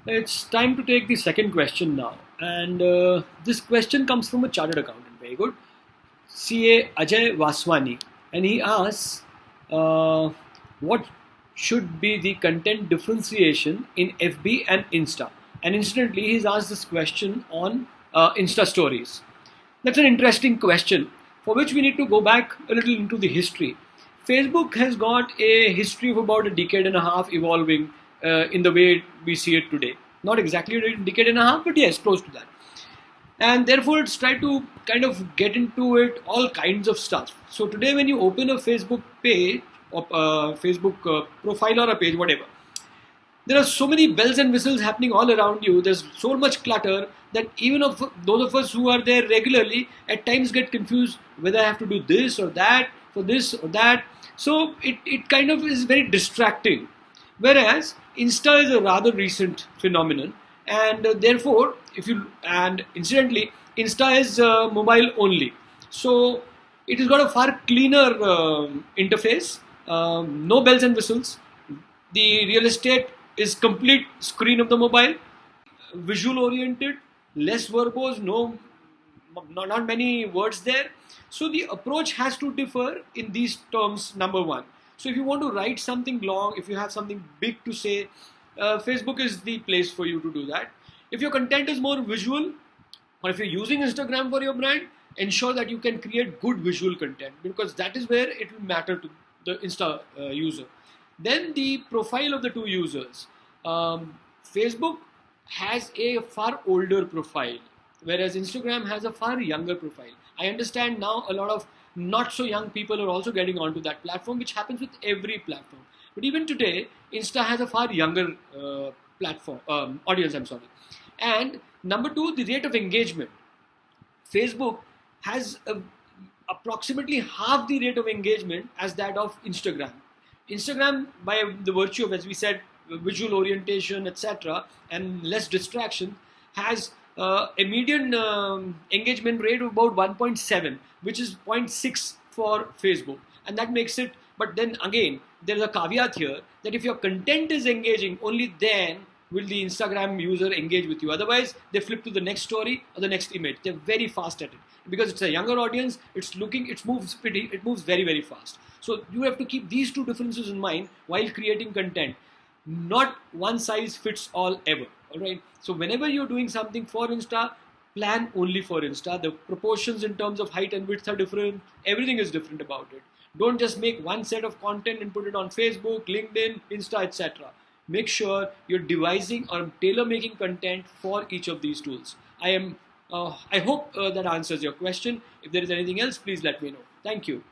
It's time to take the second question now. And this question comes from a chartered accountant. Very good. CA Ajay Vaswani. And he asks, what should be the content differentiation in FB and Insta? And incidentally, he's asked this question on Insta stories. That's an interesting question for which we need to go back a little into the history. Facebook has got a history of about a decade and a half evolving in the way we see it today. Not exactly a decade and a half, but yes, close to that. And therefore, it's tried to kind of get into it all kinds of stuff. So today, when you open a Facebook page or Facebook profile or a page, whatever, there are so many bells and whistles happening all around you. There's so much clutter that even of those of us who are there regularly at times get confused whether I have to do this or that for this or that. So it kind of is very distracting. Whereas Insta is a rather recent phenomenon, and therefore, if you and incidentally, Insta is mobile only, so it has got a far cleaner interface, no bells and whistles. The real estate is complete screen of the mobile, visual oriented, less verbose, not many words there. So the approach has to differ in these terms, number one. So if you want to write something long, if you have something big to say, Facebook is the place for you to do that. If your content is more visual, or if you're using Instagram for your brand, ensure that you can create good visual content, because that is where it will matter to the Insta user. Then the profile of the two users. Facebook has a far older profile, whereas Instagram has a far younger profile. I understand now a lot of not so young people are also getting onto that platform, which happens with every platform. But even today, Insta has a far younger platform audience. I'm sorry. And number two, the rate of engagement. Facebook has approximately half the rate of engagement as that of Instagram. Instagram, by the virtue of, as we said, visual orientation, etc., and less distraction, has a median engagement rate of about 1.7, which is zero point 0.6 for Facebook, and that makes it. But then again, there is a caveat here that if your content is engaging, only then will the Instagram user engage with you. Otherwise, they flip to the next story or the next image. They're very fast at it because it's a younger audience. It moves very, very fast. So you have to keep these two differences in mind while creating content. Not one size fits all ever. All right. So whenever you're doing something for Insta, plan only for Insta. The proportions in terms of height and width are different. Everything is different about it. Don't just make one set of content and put it on Facebook, LinkedIn, Insta, etc. Make sure you're devising or tailor-making content for each of these tools. I hope that answers your question. If there is anything else, please let me know. Thank you.